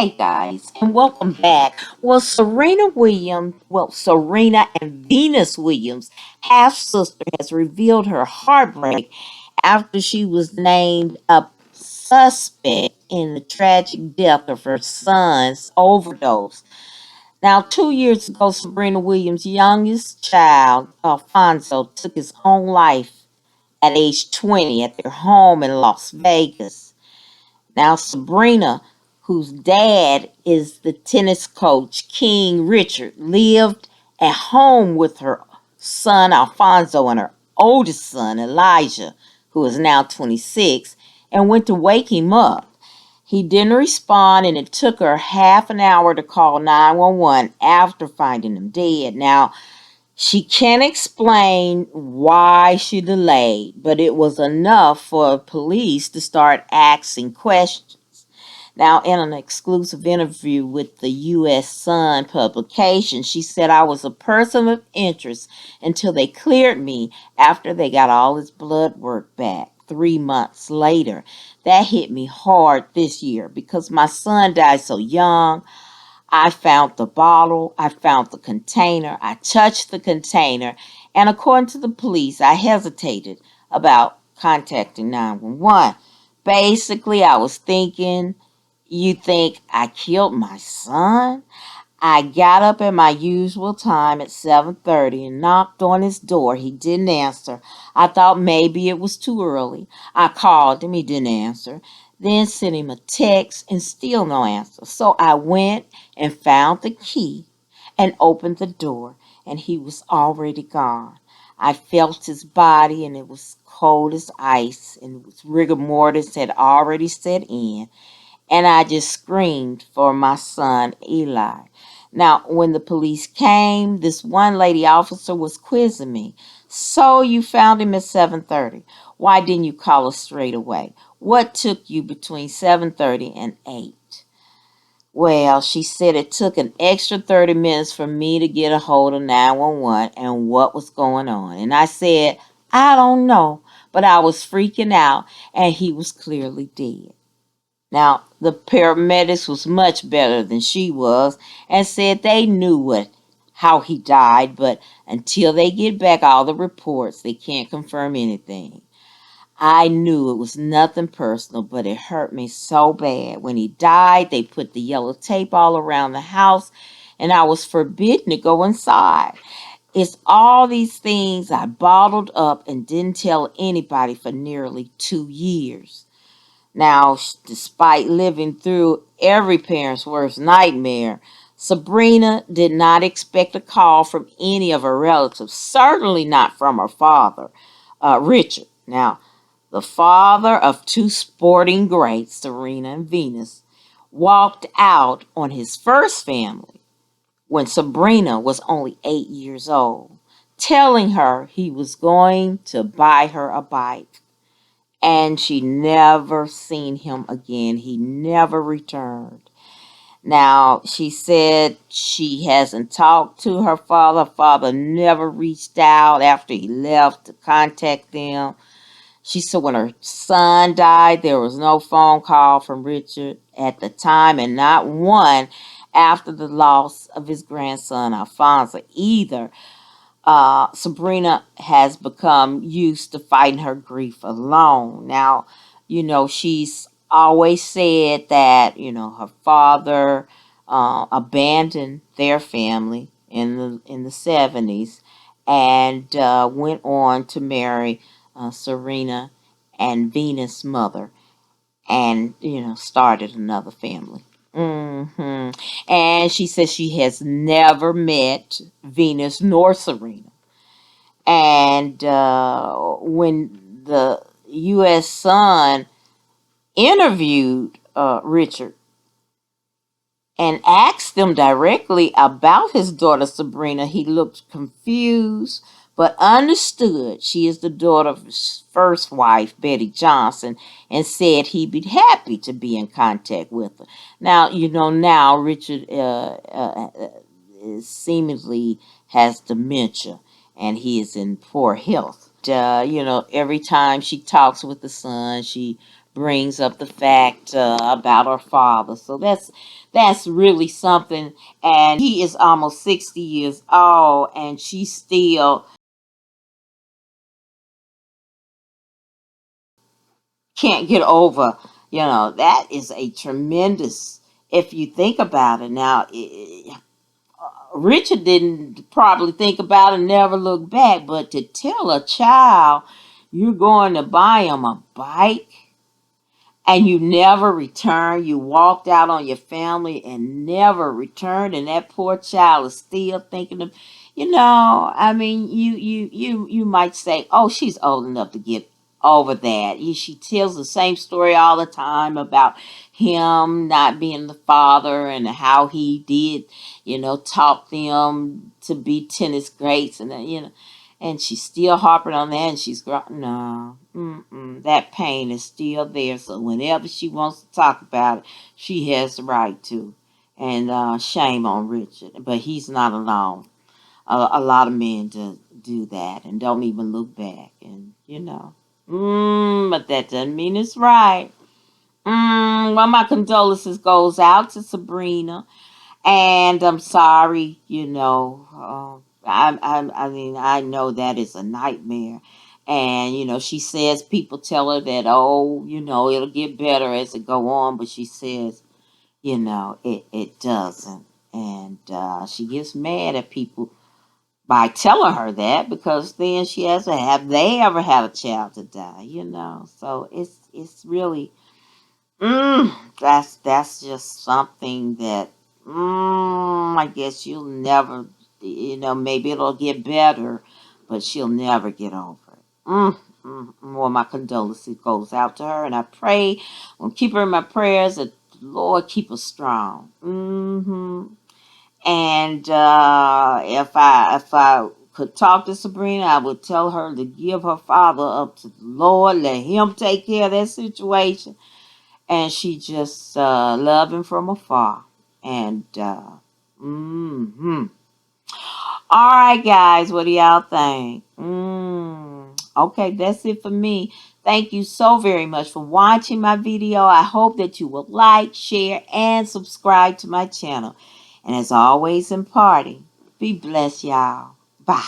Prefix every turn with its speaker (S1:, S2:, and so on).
S1: Hey guys, and welcome back. Serena and Venus Williams, half sister, has revealed her heartbreak after she was named a suspect in the tragic death of her son's overdose. Now, 2 years ago, Sabrina Williams' youngest child, Alfonso, took his own life at age 20 at their home in Las Vegas. Now, Sabrina, whose dad is the tennis coach King Richard, lived at home with her son Alfonso and her oldest son Elijah, who is now 26, and went to wake him up. He didn't respond, and it took her half an hour to call 911 after finding him dead. Now, she can't explain why she delayed, but it was enough for police to start asking questions. Now, in an exclusive interview with the U.S. Sun publication, she said, "I was a person of interest until they cleared me after they got all his blood work back 3 months later. That hit me hard this year because my son died so young. I found the bottle, I found the container, I touched the container, and according to the police, I hesitated about contacting 911. Basically, I was thinking, you think I killed my son?" I got up at my usual time at 7:30 and knocked on his door. He didn't answer. I thought maybe it was too early. I called him. He didn't answer. Then sent him a text and still no answer. So I went and found the key and opened the door, and he was already gone. I felt his body, and it was cold as ice, and it was rigor mortis had already set in, and I just screamed for my son Eli. Now, when the police came, this one lady officer was quizzing me. "So you found him at 7:30. Why didn't you call us straight away? What took you between 7:30 and 8?" Well, she said it took an extra 30 minutes for me to get a hold of 911 and what was going on. And I said, "I don't know, but I was freaking out and he was clearly dead." Now, the paramedics was much better than she was and said they knew how he died, but until they get back all the reports, they can't confirm anything. I knew it was nothing personal, but it hurt me so bad. When he died, they put the yellow tape all around the house, and I was forbidden to go inside. It's all these things I bottled up and didn't tell anybody for nearly 2 years. Now, despite living through every parent's worst nightmare, Sabrina did not expect a call from any of her relatives, certainly not from her father, Richard. Now, the father of two sporting greats, Serena and Venus, walked out on his first family when Sabrina was only 8 years old, telling her he was going to buy her a bike. And she never seen him again. He never returned. Now, she said she hasn't talked to her father. Her father never reached out after he left to contact them. She said when her son died, there was no phone call from Richard at the time, and not one after the loss of his grandson, Alphonse, either. Sabrina has become used to fighting her grief alone. Now, she's always said that, her father abandoned their family in the 70s and went on to marry Serena and Venus' mother and, started another family. And she says she has never met Venus nor Serena. And when the U.S. Sun interviewed Richard and asked him directly about his daughter Sabrina, he looked confused but understood she is the daughter of his first wife, Betty Johnson, and said he'd be happy to be in contact with her. Now, now Richard seemingly has dementia and he is in poor health. every time she talks with the son, she brings up the fact about her father. So that's really something. And he is almost 60 years old, and she still can't get over. That is a tremendous, if you think about it. Now, Richard didn't probably think about it and never look back, but to tell a child you're going to buy him a bike and you never returned, you walked out on your family and never returned, and that poor child is still thinking of, I mean, you might say, oh, she's old enough to get over that. She tells the same story all the time about him not being the father and how he did, taught them to be tennis greats, and she's still harping on that, and no, that pain is still there. So whenever she wants to talk about it, she has the right to. And shame on Richard, but he's not alone. A lot of men do that and don't even look back, and but that doesn't mean it's right. Well, my condolences goes out to Sabrina. And I'm sorry, I mean, I know that is a nightmare. And, she says people tell her that, oh, it'll get better as it go on. But she says, it doesn't. And she gets mad at people by telling her that, because then she has to have they ever had a child to die. So it's really that's just something that I guess you'll never, maybe it'll get better, but she'll never get over it. More my condolences goes out to her, and I pray, I'll keep her in my prayers that the Lord keep her strong. And if I could talk to Sabrina, I would tell her to give her father up to the Lord, let Him take care of that situation, and she just loved him from afar. And all right, guys, what do y'all think? Okay, that's it for me. Thank you so very much for watching my video. I hope that you will like, share, and subscribe to my channel. And as always in party, be blessed, y'all. Bye.